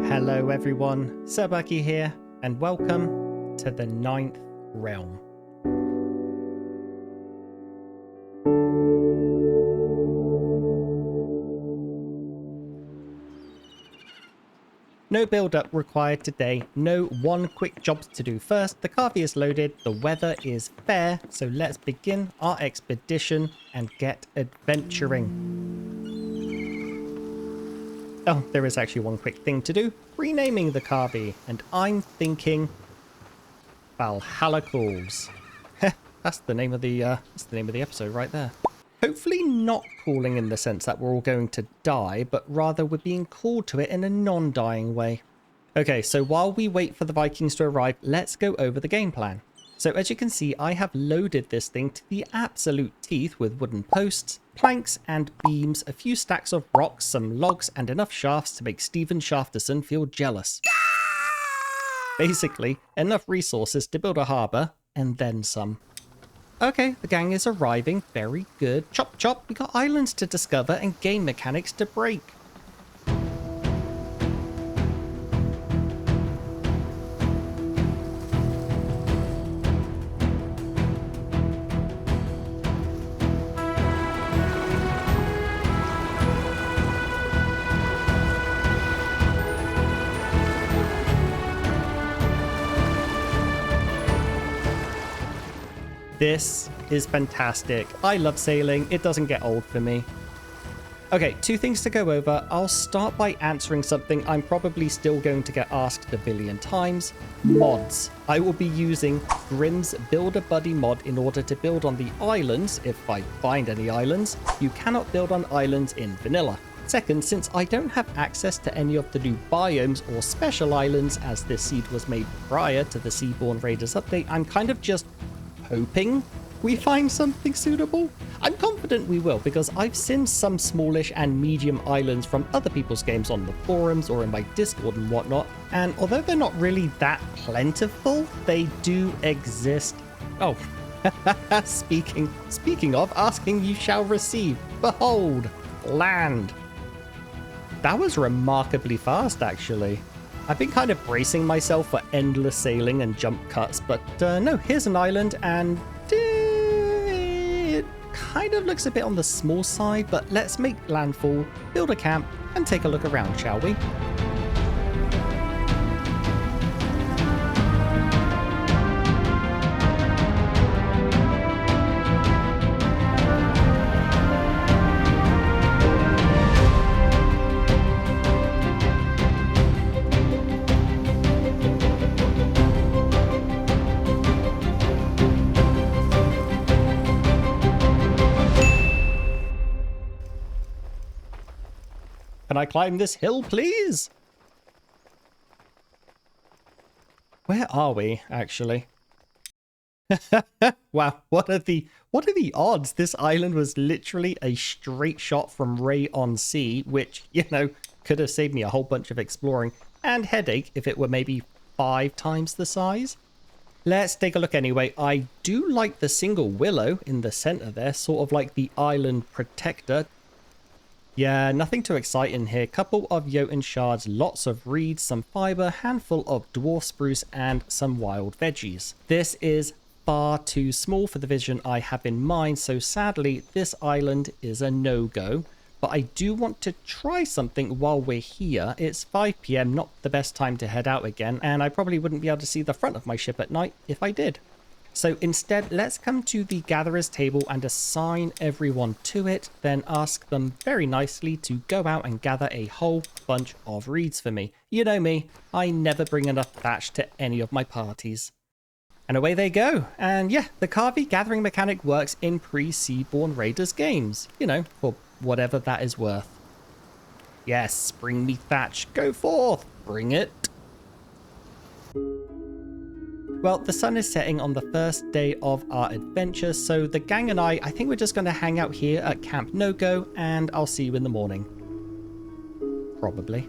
Hello everyone, Sabaki here, and welcome to the Ninth Realm. No build-up required today, no one quick jobs to do first. The coffee is loaded, the weather is fair, so let's begin our expedition and get adventuring. Oh, there is actually one quick thing to do, renaming the Kavi, and I'm thinking Valhalla Calls. That's the name of the episode right there. Hopefully not calling in the sense that we're all going to die, but rather we're being called to it in a non-dying way. Okay, so while we wait for the Vikings to arrive, let's go over the game plan. So as you can see, I have loaded this thing to the absolute teeth with wooden posts, planks and beams, a few stacks of rocks, some logs, and enough shafts to make Stephen Shafterson feel jealous. Basically, enough resources to build a harbour, and then some. Okay, the gang is arriving. Very good. Chop chop, we got islands to discover and game mechanics to break. This is fantastic. I love sailing. It doesn't get old for me. Okay, two things to go over. I'll start by answering something I'm probably still going to get asked a billion times. Mods. I will be using Grymm's Build a Buddy mod in order to build on the islands, if I find any islands. You cannot build on islands in vanilla. Second, since I don't have access to any of the new biomes or special islands, as this seed was made prior to the Seaborn Raiders update, I'm kind of just hoping we find something suitable. I'm confident we will, because I've seen some smallish and medium islands from other people's games on the forums or in my Discord and whatnot, and although they're not really that plentiful, they do exist. Oh, speaking of, asking you shall receive. Behold, land. That was remarkably fast, actually. I've been kind of bracing myself for endless sailing and jump cuts, but no, here's an island, and it kind of looks a bit on the small side, but let's make landfall, build a camp, and take a look around, shall we? Can I climb this hill, please? Where are we, actually? Wow, what are the odds? This island was literally a straight shot from Ray-on-Sea, which, you know, could have saved me a whole bunch of exploring and headache if it were maybe 5 times the size. Let's take a look anyway. I do like the single willow in the center there, sort of like the island protector. Yeah, nothing too exciting here. Couple of Jotun shards, lots of reeds, some fiber, handful of dwarf spruce, and some wild veggies. This is far too small for the vision I have in mind, so sadly this island is a no-go. But I do want to try something while we're here. It's 5 PM, not the best time to head out again, and I probably wouldn't be able to see the front of my ship at night if I did. So instead, let's come to the gatherer's table and assign everyone to it, then ask them very nicely to go out and gather a whole bunch of reeds for me. You know me, I never bring enough thatch to any of my parties. And away they go. And yeah, the Kavi gathering mechanic works in pre-Seaborn Raiders games, you know, for whatever that is worth. Yes, bring me thatch, go forth, bring it. Well, the sun is setting on the first day of our adventure, so the gang and I think we're just going to hang out here at Camp No Go, and I'll see you in the morning. Probably.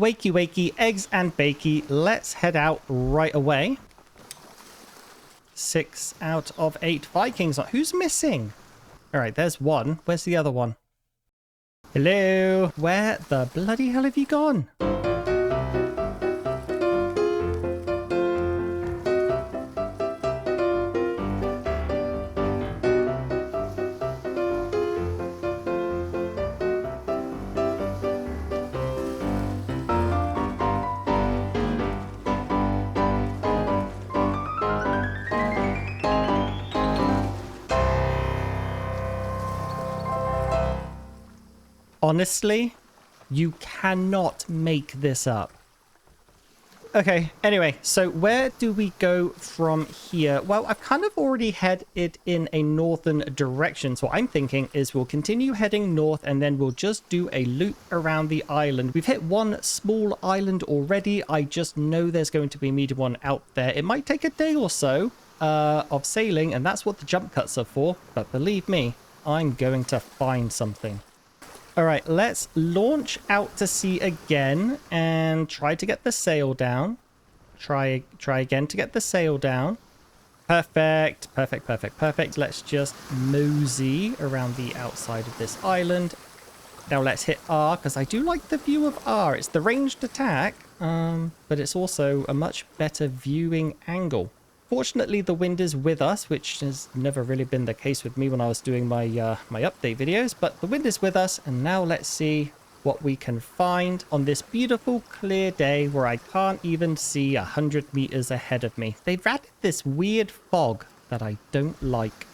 wakey wakey, eggs and bakey. Let's head out right away. 6 out of 8 Vikings. Who's missing? All right, there's one. Where's the other one? Hello? Where the bloody hell have you gone? Honestly, you cannot make this up. Okay, anyway, so where do we go from here? Well, I've kind of already headed in a northern direction. So what I'm thinking is we'll continue heading north and then we'll just do a loop around the island. We've hit one small island already. I just know there's going to be a medium one out there. It might take a day or so of sailing, and that's what the jump cuts are for. But believe me, I'm going to find something. All right, let's launch out to sea again and try to get the sail down. Try again to get the sail down. Perfect, perfect, perfect, perfect. Let's just mosey around the outside of this island. Now let's hit R, because I do like the view of R. It's the ranged attack, but it's also a much better viewing angle. Fortunately, the wind is with us, which has never really been the case with me when I was doing my my update videos. But the wind is with us, and now let's see what we can find on this beautiful, clear day where I can't even see 100 meters ahead of me. They've added this weird fog that I don't like.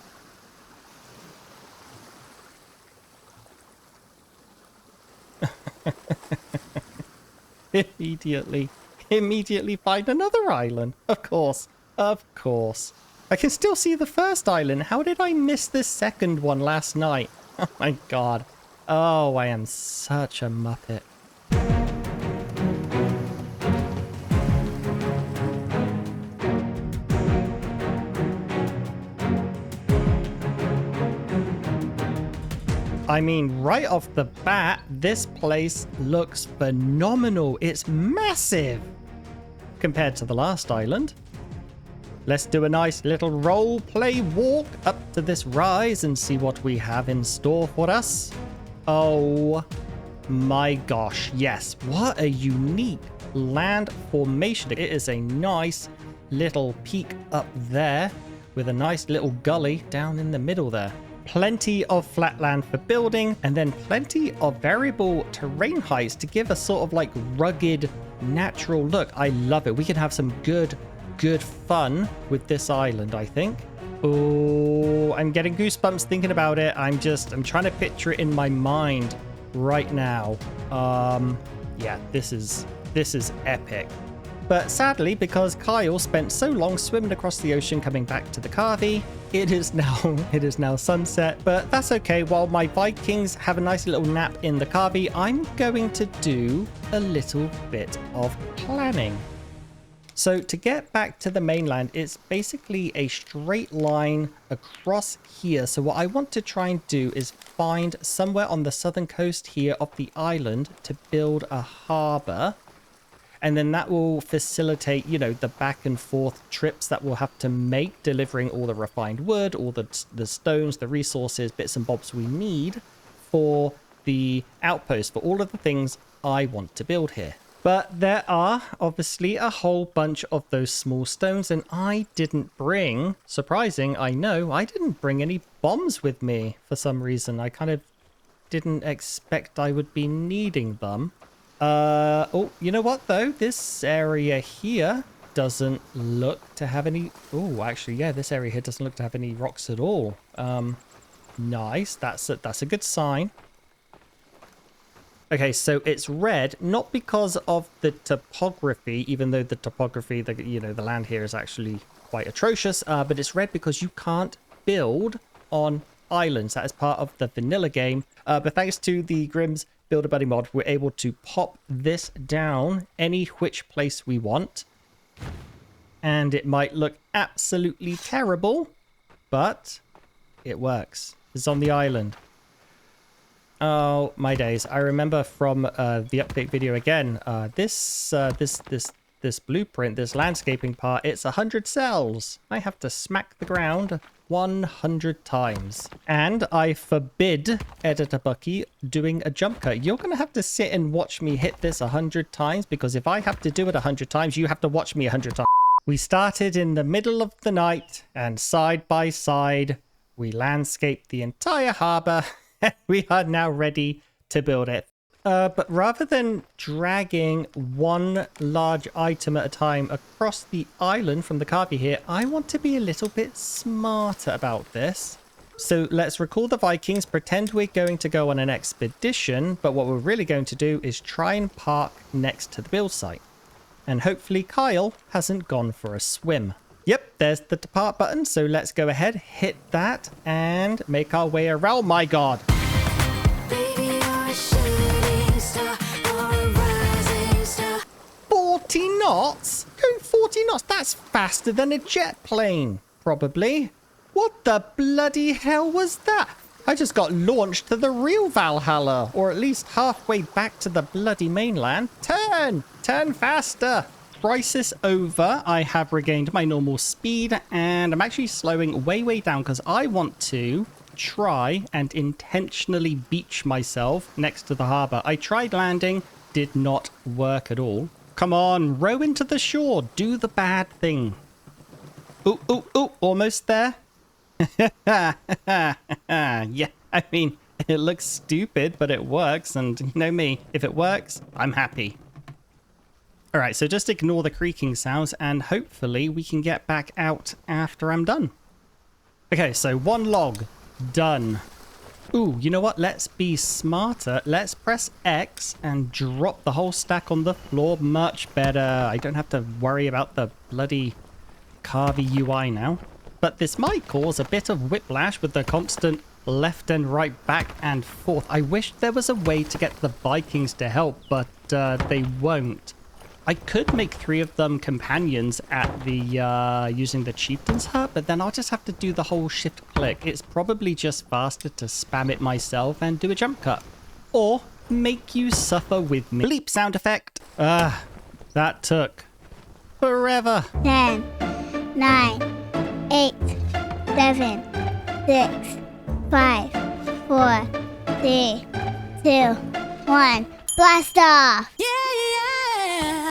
Immediately find another island, of course. Of course. I can still see the first island. How did I miss this second one last night? Oh my god. Oh, I am such a muppet. I mean, right off the bat, this place looks phenomenal. It's massive compared to the last island. Let's do a nice little role play walk up to this rise and see what we have in store for us. Oh my gosh, yes. What a unique land formation. It is a nice little peak up there with a nice little gully down in the middle there. Plenty of flat land for building, and then plenty of variable terrain heights to give a sort of like rugged, natural look. I love it. We can have some good fun with this island, I think. Oh, I'm getting goosebumps thinking about it. I'm trying to picture it in my mind right now. Yeah, this is epic. But sadly, because Kyle spent so long swimming across the ocean coming back to the Carvey, it is now sunset. But that's okay. While my Vikings have a nice little nap in the Carvey, I'm going to do a little bit of planning. So to get back to the mainland, it's basically a straight line across here. So what I want to try and do is find somewhere on the southern coast here of the island to build a harbor. And then that will facilitate, you know, the back and forth trips that we'll have to make, delivering all the refined wood, all the stones, the resources, bits and bobs we need for the outpost, for all of the things I want to build here. But there are obviously a whole bunch of those small stones, and I didn't bring, surprising, I know, I didn't bring any bombs with me for some reason. I kind of didn't expect I would be needing them. Oh, you know what though? This area here doesn't look to have any... Oh, actually, yeah, this area here doesn't look to have any rocks at all. Nice. That's a good sign. Okay, so it's red, not because of the topography, even though the topography, the land here is actually quite atrocious, but it's red because you can't build on islands. That is part of the vanilla game. But thanks to the Grymm's Builder Buddy mod, we're able to pop this down any which place we want. And it might look absolutely terrible, but it works. It's on the island. Oh, my days. I remember from the update video again, this blueprint, this landscaping part, it's 100 cells. I have to smack the ground 100 times. And I forbid Editor Bucky doing a jump cut. You're going to have to sit and watch me hit this 100 times, because if I have to do it 100 times, you have to watch me 100 times. We started in the middle of the night, and side by side, we landscaped the entire harbor. We are now ready to build it. But rather than dragging one large item at a time across the island from the carvey here, I want to be a little bit smarter about this. So let's recall the Vikings, pretend we're going to go on an expedition, but what we're really going to do is try and park next to the build site. And hopefully Kyle hasn't gone for a swim. Yep, there's the depart button, so let's go ahead, hit that, and make our way around. Oh my god! Baby, you're a shooting star, you're a rising star. 40 knots? Going 40 knots? That's faster than a jet plane, probably. What the bloody hell was that? I just got launched to the real Valhalla, or at least halfway back to the bloody mainland. Turn! Turn faster! Crisis over. I have regained my normal speed, and I'm actually slowing way down because I want to try and intentionally beach myself next to the harbor. I tried landing, did not work at all. Come on, row into the shore. Do the bad thing. Ooh, almost there. Yeah, I mean, it looks stupid, but it works, and you know me, if it works, I'm happy. All right, so just ignore the creaking sounds, and hopefully we can get back out after I'm done. Okay, so one log, done. Ooh, you know what? Let's be smarter. Let's press X and drop the whole stack on the floor. Much better. I don't have to worry about the bloody carvey UI now. But this might cause a bit of whiplash with the constant left and right, back and forth. I wish there was a way to get the Vikings to help, but they won't. I could make 3 of them companions at the using the chieftain's hut, but then I'll just have to do the whole shift click. It's probably just faster to spam it myself and do a jump cut. Or make you suffer with me. Bleep sound effect. That took forever. 10, 9, 8, 7, 6, 5, 4, 3, 2, 1. Blast off! Yeah!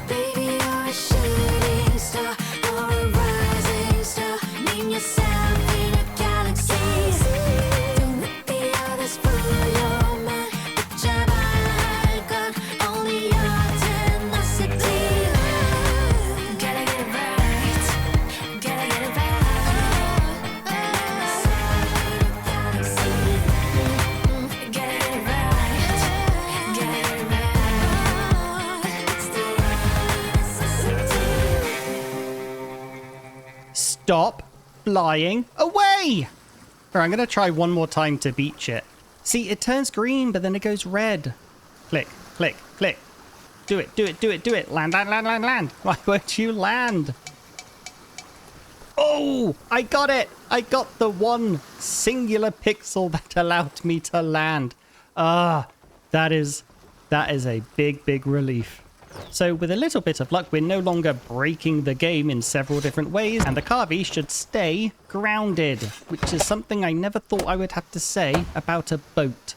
Baby, you're a shooting star, you're a rising star. Name yourself in a galaxy. Don't let the others fool your mind. Put your high gun, only your tenacity. Gotta get it right, gotta get it right. Galaxy, gotta get it right, gotta get it right. Stop flying away! All right, I'm going to try one more time to beach it. See, it turns green, but then it goes red. Click, click, click. Do it, do it, do it, do it. Land, land, land, land, land. Why won't you land? Oh, I got it. I got the one singular pixel that allowed me to land. That is a big relief. So with a little bit of luck, we're no longer breaking the game in several different ways, and the carvey should stay grounded, which is something I never thought I would have to say about a boat.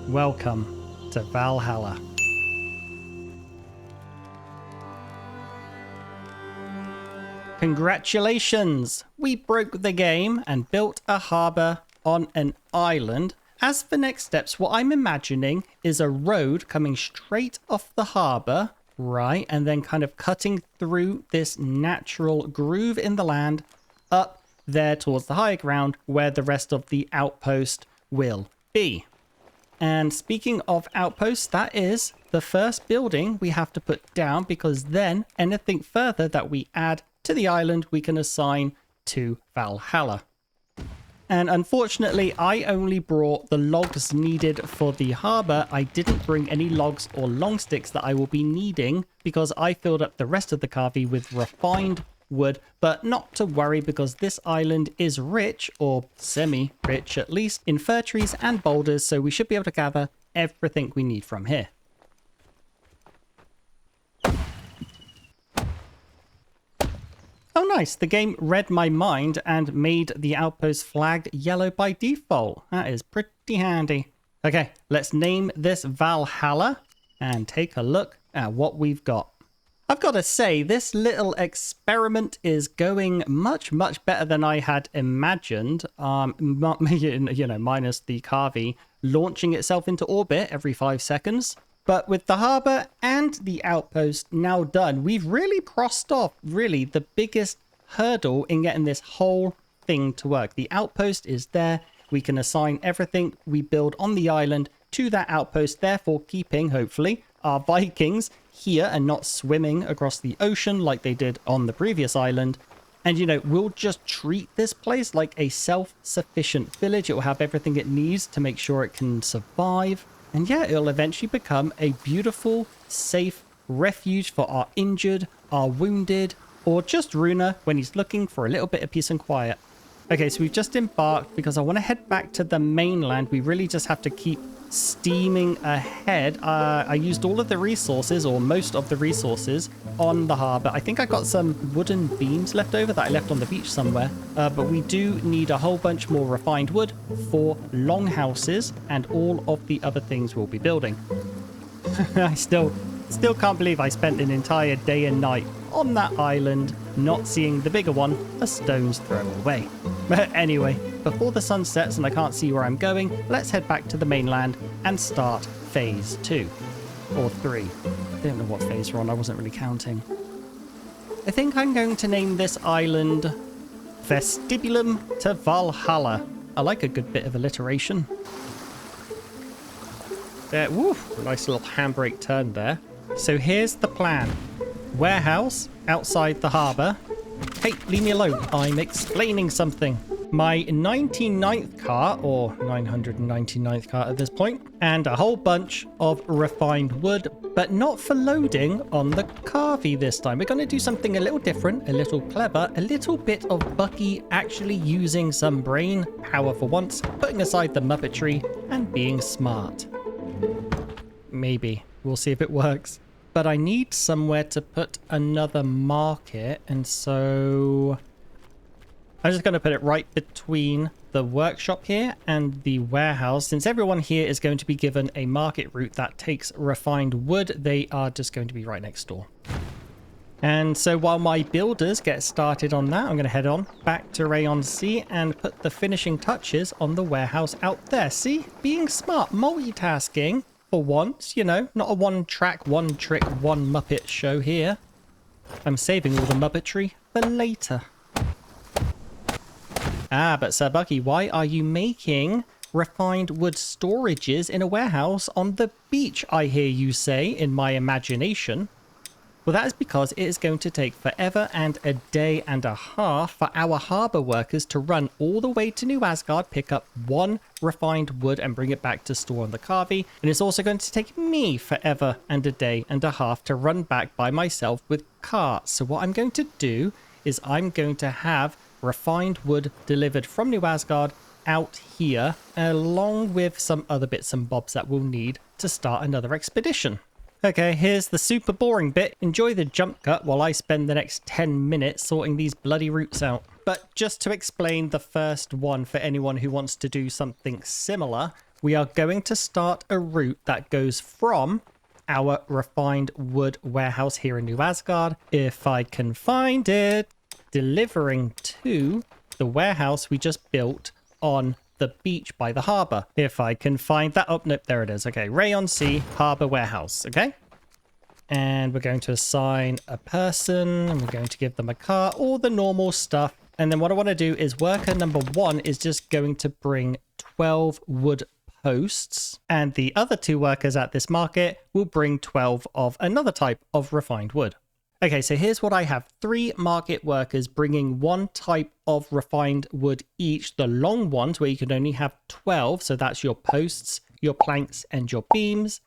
Welcome to Valhalla. Congratulations! We broke the game and built a harbour on an island. As for next steps, what I'm imagining is a road coming straight off the harbour, right, and then kind of cutting through this natural groove in the land up there towards the higher ground where the rest of the outpost will be. And speaking of outposts, that is the first building we have to put down, because then anything further that we add to the island we can assign to Valhalla. And unfortunately, I only brought the logs needed for the harbor. I didn't bring any logs or long sticks that I will be needing because I filled up the rest of the carvey with refined wood. But not to worry, because this island is rich, or semi-rich at least, in fir trees and boulders, so we should be able to gather everything we need from here. Oh, nice. The game read my mind and made the outpost flagged yellow by default. That is pretty handy. Okay, let's name this Valhalla and take a look at what we've got. I've got to say, this little experiment is going much, much better than I had imagined. Minus the carvey launching itself into orbit every 5 seconds. But with the harbor and the outpost now done, we've really crossed off the biggest hurdle in getting this whole thing to work. The outpost is there. We can assign everything we build on the island to that outpost, therefore keeping, hopefully, our Vikings here and not swimming across the ocean like they did on the previous island. And, we'll just treat this place like a self-sufficient village. It will have everything it needs to make sure it can survive. And yeah, it'll eventually become a beautiful, safe refuge for our injured, our wounded, or just Runa when he's looking for a little bit of peace and quiet. Okay, so we've just embarked because I want to head back to the mainland. We really just have to keep steaming ahead. I used all of the resources, or most of the resources, on the harbor. I think I got some wooden beams left over that I left on the beach somewhere. But we do need a whole bunch more refined wood for longhouses and all of the other things we'll be building. I still can't believe I spent an entire day and night on that island, not seeing the bigger one a stone's throw away. But anyway, before the sun sets and I can't see where I'm going, let's head back to the mainland and start phase 2 or 3. I don't know what phase we're on. I wasn't really counting. I think I'm going to name this island Vestibulum to Valhalla. I like a good bit of alliteration. Nice little handbrake turn there. So here's the plan. Warehouse outside the harbor. Hey, leave me alone. I'm explaining something. My 99th car, or 999th car at this point, and a whole bunch of refined wood, but not for loading on the carvey this time. We're going to do something a little different, a little clever, a little bit of Bucky actually using some brain power for once, putting aside the muppetry and being smart. Maybe. We'll see if it works. But I need somewhere to put another market, and so I'm just going to put it right between the workshop here and the warehouse. Since everyone here is going to be given a market route that takes refined wood, they are just going to be right next door. And so while my builders get started on that, I'm going to head on back to Rayon C and put the finishing touches on the warehouse out there. See? Being smart, multitasking. For once, not a one-track, one-trick, one-muppet show here. I'm saving all the muppetry for later. But Sir Bucky, why are you making refined wood storages in a warehouse on the beach, I hear you say, in my imagination? Well, that is because it is going to take forever and a day and a half for our harbour workers to run all the way to New Asgard, pick up one refined wood and bring it back to store on the carvey. And it's also going to take me forever and a day and a half to run back by myself with carts. So what I'm going to do is I'm going to have refined wood delivered from New Asgard out here, along with some other bits and bobs that we'll need to start another expedition. Okay, here's the super boring bit. Enjoy the jump cut while I spend the next 10 minutes sorting these bloody routes out. But just to explain the first one for anyone who wants to do something similar, we are going to start a route that goes from our refined wood warehouse here in New Asgard, if I can find it, delivering to the warehouse we just built on the beach by the harbor. If I can find that. Oh, nope, there it is. Okay, Rayon C, harbor warehouse. Okay. And we're going to assign a person, and we're going to give them a car, all the normal stuff. And then what I want to do is worker number 1 is just going to bring 12 wood posts, and the other 2 workers at this market will bring 12 of another type of refined wood. Okay, so here's what I have. 3 market workers bringing 1 type of refined wood each. The long ones where you can only have 12. So that's your posts, your planks, and your beams.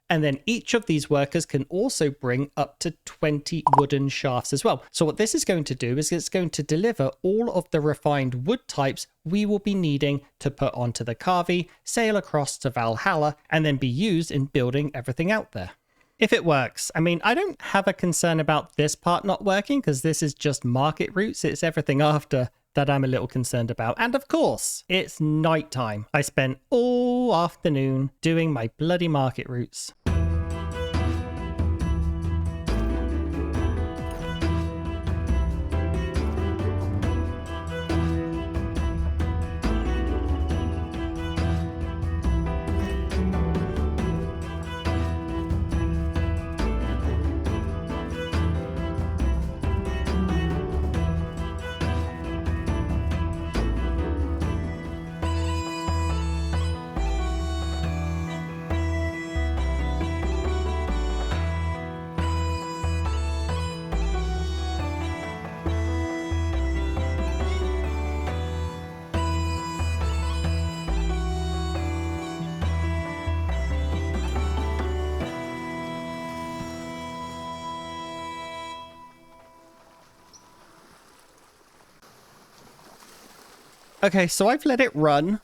And then each of these workers can also bring up to 20 wooden shafts as well. So what this is going to do is it's going to deliver all of the refined wood types we will be needing to put onto the Carvey, sail across to Valhalla, and then be used in building everything out there. If it works. I mean, I don't have a concern about this part not working because this is just market routes. It's everything after that I'm a little concerned about. And of course, it's nighttime. I spent all afternoon doing my bloody market routes. Okay, so I've let it run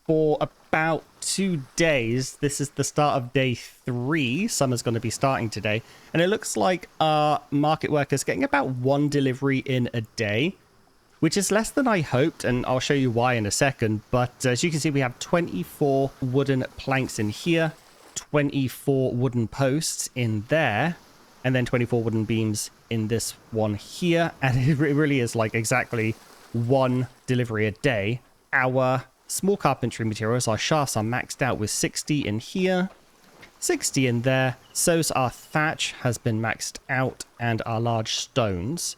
for about 2 days. This is the start of day 3. Summer's going to be starting today. And it looks like our market workers getting about 1 delivery in a day, which is less than I hoped. And I'll show you why in a second. But as you can see, we have 24 wooden planks in here, 24 wooden posts in there, and then 24 wooden beams in this one here. And it really is like exactly 1 delivery a day. Our small carpentry materials, our shafts are maxed out with 60 in here, 60 in there. So's our thatch has been maxed out, and our large stones.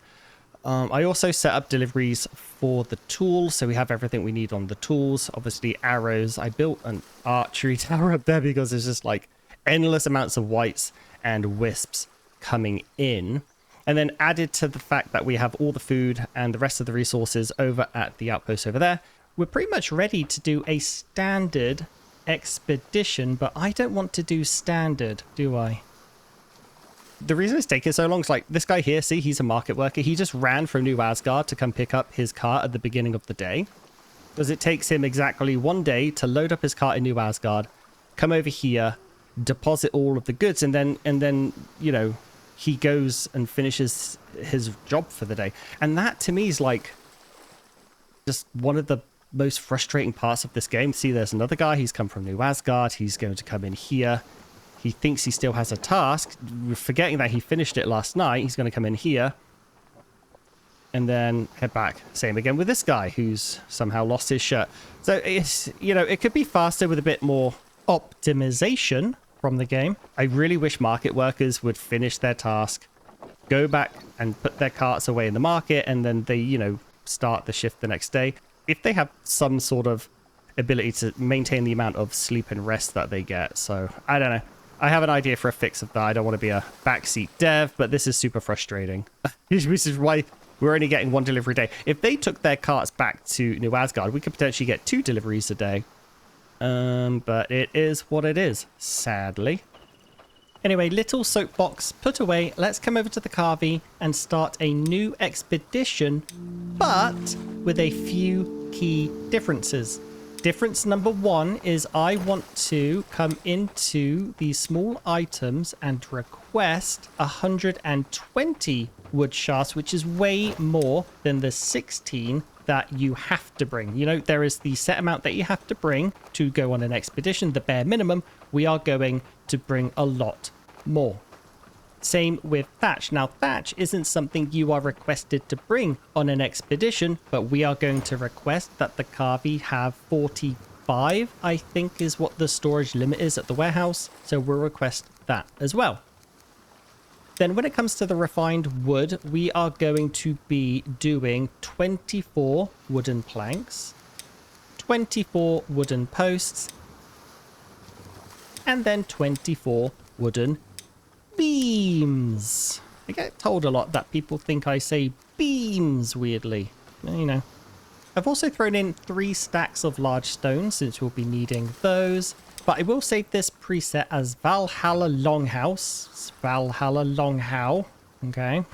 I also set up deliveries for the tools, so we have everything we need on the tools. Obviously arrows. I built an archery tower up there because there's just like endless amounts of wights and wisps coming in. And then added to the fact that we have all the food and the rest of the resources over at the outpost over there, we're pretty much ready to do a standard expedition, but I don't want to do standard, do I? The reason it's taking so long is like this guy here, see, he's a market worker. He just ran from New Asgard to come pick up his cart at the beginning of the day. Because it takes him exactly 1 day to load up his cart in New Asgard, come over here, deposit all of the goods, and then you know, he goes and finishes his job for the day. And that to me is like just one of the most frustrating parts of this game. See, there's another guy. He's come from New Asgard. He's going to come in here. He thinks he still has a task, forgetting that he finished it last night. He's going to come in here and then head back. Same again with this guy who's somehow lost his shirt. So it's, you know, it could be faster with a bit more optimization from the game. I really wish market workers would finish their task, go back and put their carts away in the market, and then they, you know, start the shift the next day. If they have some sort of ability to maintain the amount of sleep and rest that they get. So I don't know. I have an idea for a fix of that. I don't want to be a backseat dev, but this is super frustrating. This is why we're only getting 1 delivery a day. If they took their carts back to New Asgard, we could potentially get 2 deliveries a day. But it is what it is, sadly. Anyway, little soapbox put away. Let's come over to the Carvey and start a new expedition, but with a few key differences. Difference number 1 is I want to come into these small items and request 120 wood shafts, which is way more than the 16 that you have to bring. You know, there is the set amount that you have to bring to go on an expedition, the bare minimum. We are going to bring a lot more. Same with thatch. Now, thatch isn't something you are requested to bring on an expedition, but we are going to request that the Carvey have 45, I think is what the storage limit is at the warehouse. So we'll request that as well. Then when it comes to the refined wood, we are going to be doing 24 wooden planks, 24 wooden posts, and then 24 wooden beams. I get told a lot that people think I say beams weirdly. You know. I've also thrown in 3 stacks of large stones since we'll be needing those. But I will save this preset as Valhalla Longhouse. It's Valhalla Longhow. Okay.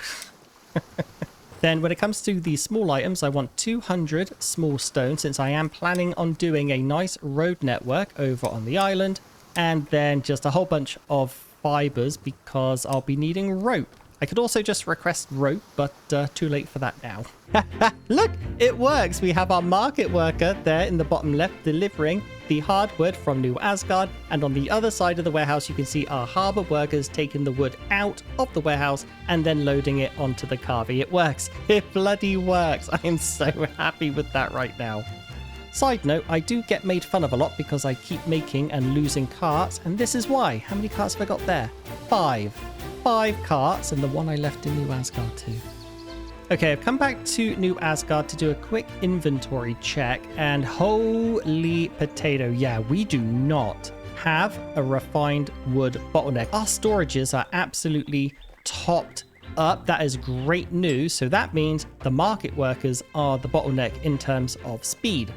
Then when it comes to the small items, I want 200 small stone since I am planning on doing a nice road network over on the island. And then just a whole bunch of fibers because I'll be needing rope. I could also just request rope, but too late for that now. Look, it works. We have our market worker there in the bottom left delivering the hardwood from New Asgard. And on the other side of the warehouse, you can see our harbor workers taking the wood out of the warehouse and then loading it onto the carvey. It works. It bloody works. I am so happy with that right now. Side note, I do get made fun of a lot because I keep making and losing carts. And this is why. How many carts have I got there? 5 carts, and the one I left in New Asgard too. Okay, I've come back to New Asgard to do a quick inventory check, and holy potato, yeah, we do not have a refined wood bottleneck. Our storages are absolutely topped up. That is great news. So that means the market workers are the bottleneck in terms of speed.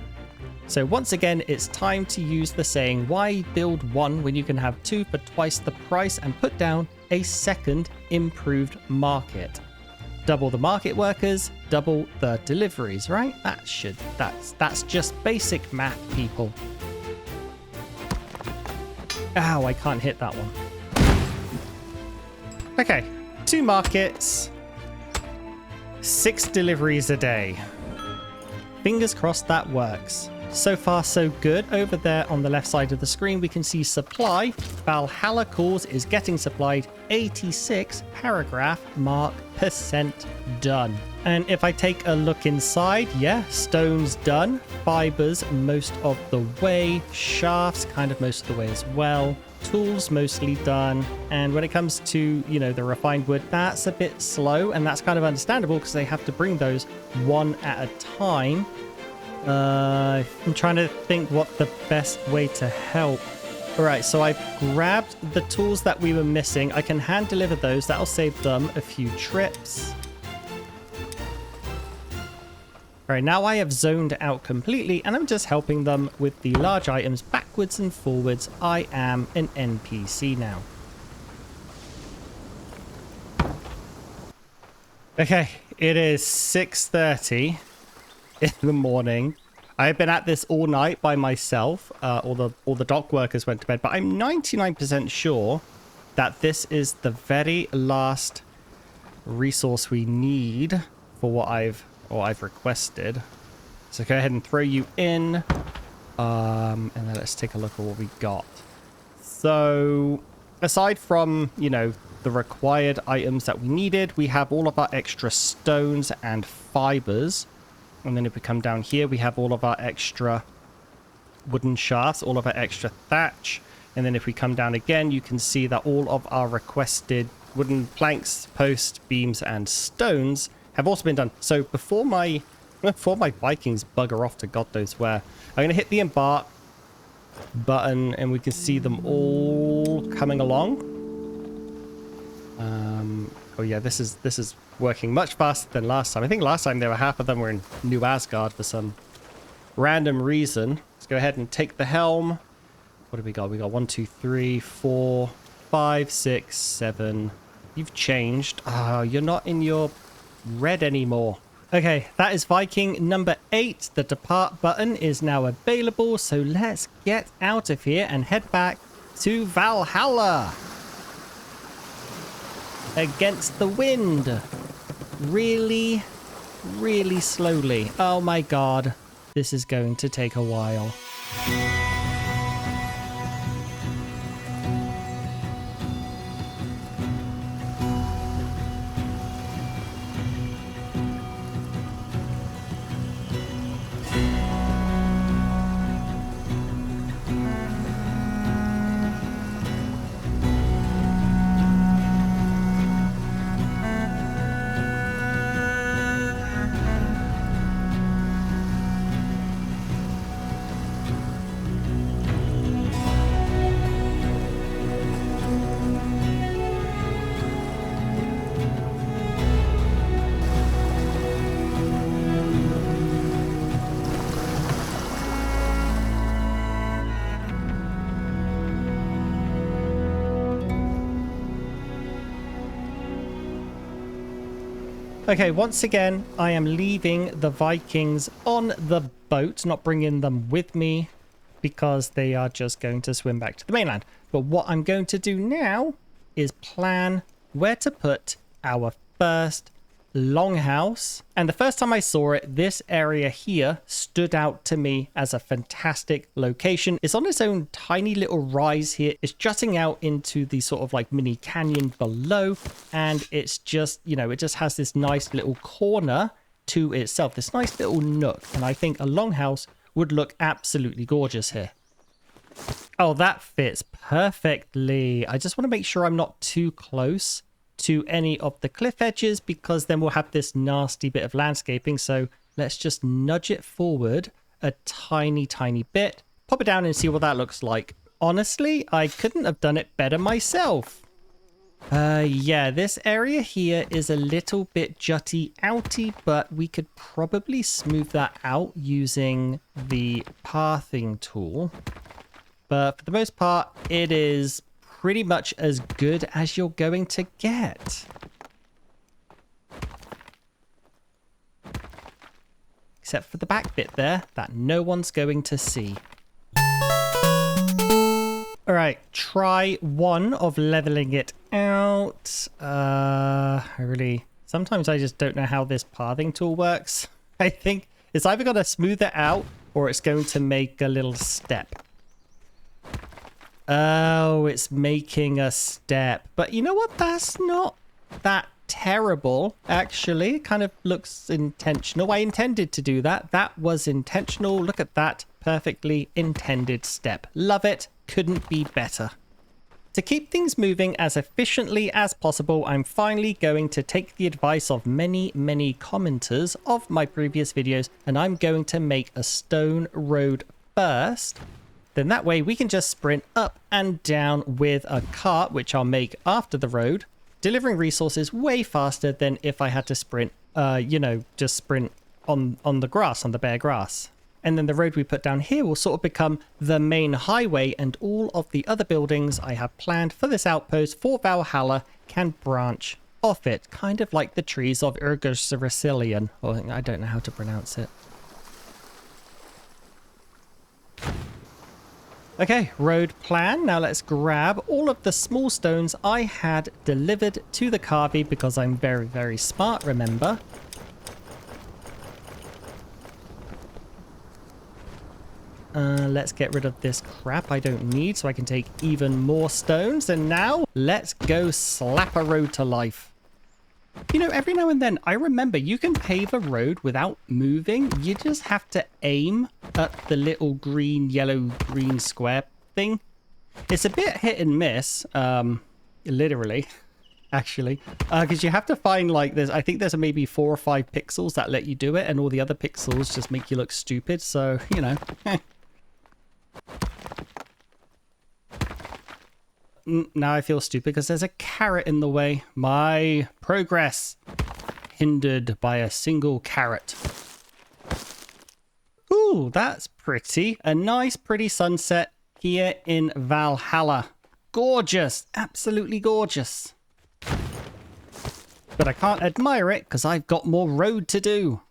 So once again, it's time to use the saying, why build one when you can have 2 for twice the price, and put down a second improved market. Double the market workers, double the deliveries, right? That's just basic math, people. Ow, I can't hit that one. Okay, 2 markets, 6 deliveries a day. Fingers crossed that works. So far, so good. Over there on the left side of the screen, we can see supply. Valhalla Calls is getting supplied 86 paragraph mark % done. And if I take a look inside, yeah, stone's done. Fibers most of the way. Shafts kind of most of the way as well. Tools mostly done. And when it comes to, you know, the refined wood, that's a bit slow. And that's kind of understandable because they have to bring those one at a time. I'm trying to think what the best way to help. All right, so I've grabbed the tools that we were missing. I can hand deliver those. That'll save them a few trips. All right, now I have zoned out completely and I'm just helping them with the large items backwards and forwards. I am an NPC now. Okay, it is 6:30 in the morning. I've been at this all night by myself. All the dock workers went to bed, but I'm 99% sure that this is the very last resource we need for what I've requested. So go ahead and throw you in, and then let's take a look at what we got. So aside from, you know, the required items that we needed, we have all of our extra stones and fibers. And then if we come down here, we have all of our extra wooden shafts, all of our extra thatch. And then if we come down again, you can see that all of our requested wooden planks, posts, beams, and stones have also been done. So before my Vikings bugger off to God knows where, I'm going to hit the embark button and we can see them all coming along. Oh yeah, this is working much faster than last time. I think last time there were half of them were in New Asgard for some random reason. Let's go ahead and take the helm. What do we got? We got 1, 2, 3, 4, 5, 6, 7. You've changed. Oh, you're not in your red anymore. Okay, that is Viking number 8. The depart button is now available. So let's get out of here and head back to Valhalla. Against the wind. Really, really slowly. Oh my god. This is going to take a while. Okay, once again, I am leaving the Vikings on the boat, not bringing them with me because they are just going to swim back to the mainland. But what I'm going to do now is plan where to put our first longhouse. And the first time I saw it, this area here stood out to me as a fantastic location. It's on its own tiny little rise here. It's jutting out into the sort of like mini canyon below, and it's just, you know, it just has this nice little corner to itself, this nice little nook, and I think a longhouse would look absolutely gorgeous here. Oh, that fits perfectly. I just want to make sure I'm not too close to any of the cliff edges, because then we'll have this nasty bit of landscaping. So let's just nudge it forward a tiny bit, pop it down and see what that looks like. Honestly, I couldn't have done it better myself. Yeah, this area here is a little bit jutty outy, but we could probably smooth that out using the pathing tool. But for the most part, it is pretty much as good as you're going to get. Except for the back bit there that no one's going to see. All right, try one of leveling it out. Sometimes I just don't know how this pathing tool works. I think it's either going to smooth it out or it's going to make a little step. Oh, it's making a step. But you know what? That's not that terrible, actually. It kind of looks intentional. I intended to do that. That was intentional. Look at that perfectly intended step. Love it. Couldn't be better. To keep things moving as efficiently as possible, I'm finally going to take the advice of many commenters of my previous videos, and I'm going to make a stone road first. Then that way we can just sprint up and down with a cart, which I'll make after the road, delivering resources way faster than if I had to sprint, just sprint on the grass, on the bare grass. And then the road we put down here will sort of become the main highway, and all of the other buildings I have planned for this outpost for Valhalla can branch off it, kind of like the trees of Urgursericilian, or I don't know how to pronounce it. Okay, road plan. Now let's grab all of the small stones I had delivered to the carvey, because I'm very smart, remember. Let's get rid of this crap I don't need so I can take even more stones. And now let's go slap a road to life. You know, every now and then I remember you can pave a road without moving. You just have to aim at the little yellow green square thing. It's a bit hit and miss, literally, actually, because you have to find like I think there's maybe 4 or 5 pixels that let you do it, and all the other pixels just make you look stupid. So, you know. Now I feel stupid because there's a carrot in the way. My progress hindered by a single carrot. Ooh, that's pretty. A nice, pretty sunset here in Valhalla. Gorgeous. Absolutely gorgeous. But I can't admire it because I've got more road to do.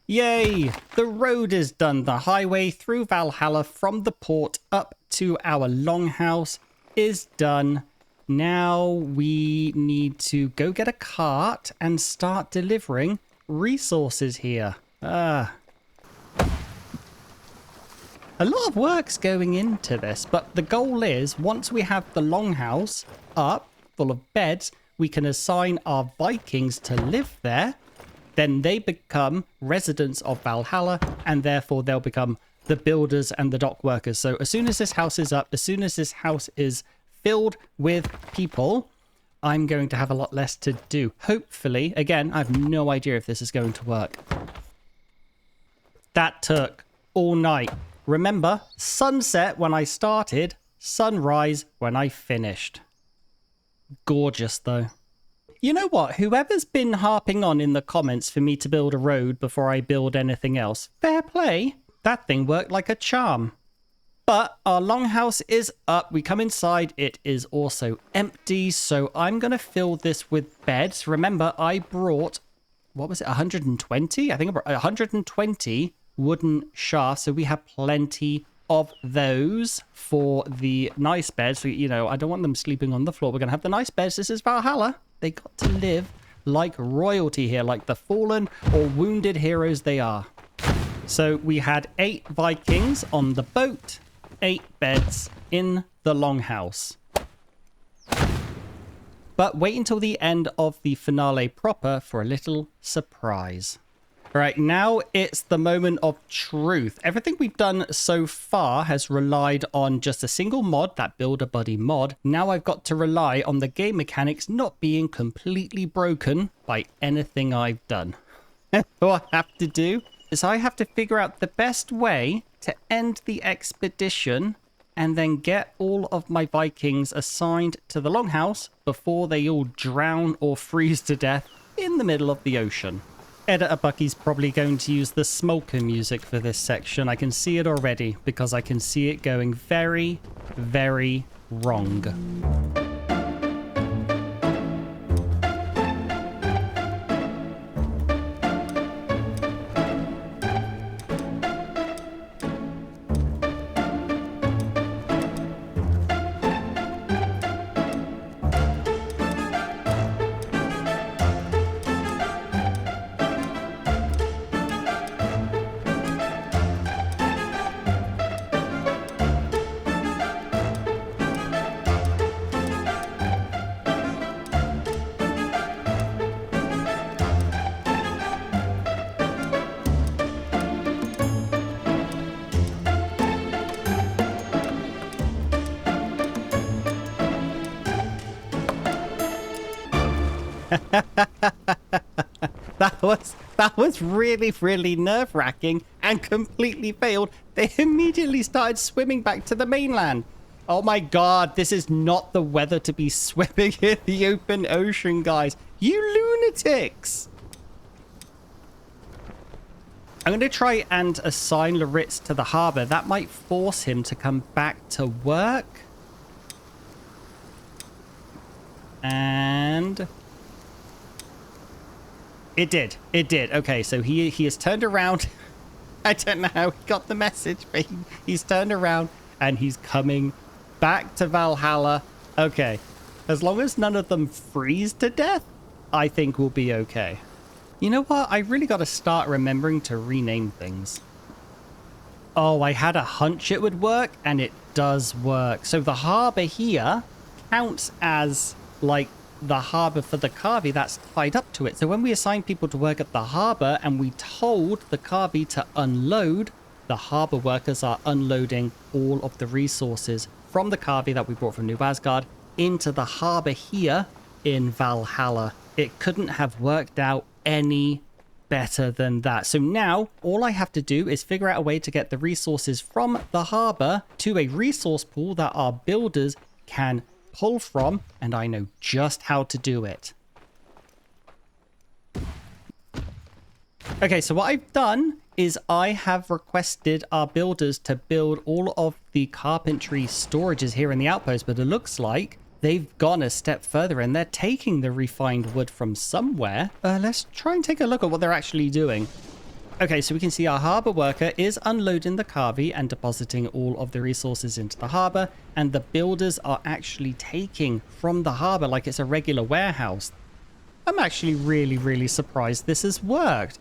Yay! The road is done. The highway through Valhalla from the port up to our longhouse is done. Now we need to go get a cart and start delivering resources here. A lot of work's going into this, but the goal is once we have the longhouse up full of beds, we can assign our Vikings to live there. Then they become residents of Valhalla, and therefore they'll become the builders and the dock workers. So as soon as this house is up, as soon as this house is filled with people, I'm going to have a lot less to do. Hopefully, again, I have no idea if this is going to work. That took all night. Remember, sunset when I started, sunrise when I finished. Gorgeous, though. You know what? Whoever's been harping on in the comments for me to build a road before I build anything else, fair play. That thing worked like a charm. But our longhouse is up. We come inside. It is also empty. So I'm going to fill this with beds. Remember, I brought, what was it, 120? I think I brought 120 wooden shafts. So we have plenty of those for the nice beds. So, you know, I don't want them sleeping on the floor. We're going to have the nice beds. This is Valhalla. They got to live like royalty here, like the fallen or wounded heroes they are. So we had 8 Vikings on the boat. 8 beds in the longhouse. But wait until the end of the finale proper for a little surprise. All right, now it's the moment of truth. Everything we've done so far has relied on just a single mod, that Builder Buddy mod. Now I've got to rely on the game mechanics not being completely broken by anything I've done. What I have to do is I have to figure out the best way to end the expedition and then get all of my Vikings assigned to the longhouse before they all drown or freeze to death in the middle of the ocean. Editor Bucky's probably going to use the Smolker music for this section. I can see it already because I can see it going very, very wrong. That was really, really nerve-wracking and completely failed. They immediately started swimming back to the mainland. Oh my god, this is not the weather to be swimming in the open ocean, guys. You lunatics! I'm going to try and assign Loritz to the harbor. That might force him to come back to work. And it did. It did. Okay, so he has turned around. I don't know how he got the message, but he's turned around and he's coming back to Valhalla. Okay, as long as none of them freeze to death, I think we'll be okay. You know what? I really got to start remembering to rename things. Oh, I had a hunch it would work, and it does work. So the harbor here counts as like the harbor for the Kavi that's tied up to it. So when we assign people to work at the harbor and we told the Kavi to unload, the harbor workers are unloading all of the resources from the Kavi that we brought from New Asgard into the harbor here in Valhalla. It couldn't have worked out any better than that. So now all I have to do is figure out a way to get the resources from the harbor to a resource pool that our builders can pull from, and I know just how to do it. Okay, so what I've done is I have requested our builders to build all of the carpentry storages here in the outpost, but it looks like they've gone a step further and they're taking the refined wood from somewhere. Let's try and take a look at what they're actually doing. Okay, so we can see our harbor worker is unloading the Kavi and depositing all of the resources into the harbor, and the builders are actually taking from the harbor like it's a regular warehouse. I'm actually really, really surprised this has worked.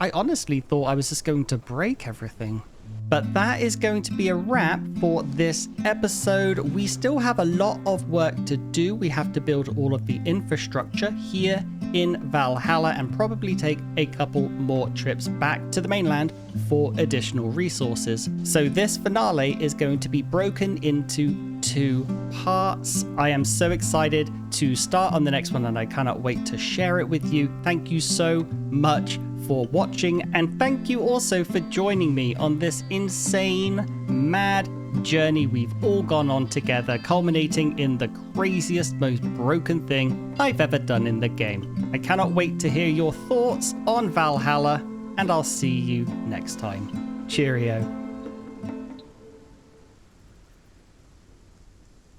I honestly thought I was just going to break everything. But that is going to be a wrap for this episode. We still have a lot of work to do. We have to build all of the infrastructure here in Valhalla and probably take a couple more trips back to the mainland for additional resources. So this finale is going to be broken into 2 parts. I am so excited to start on the next one and I cannot wait to share it with you. Thank you so much for watching, and thank you also for joining me on this insane, mad journey we've all gone on together, culminating in the craziest, most broken thing I've ever done in the game. I cannot wait to hear your thoughts on Valhalla, and I'll see you next time. Cheerio.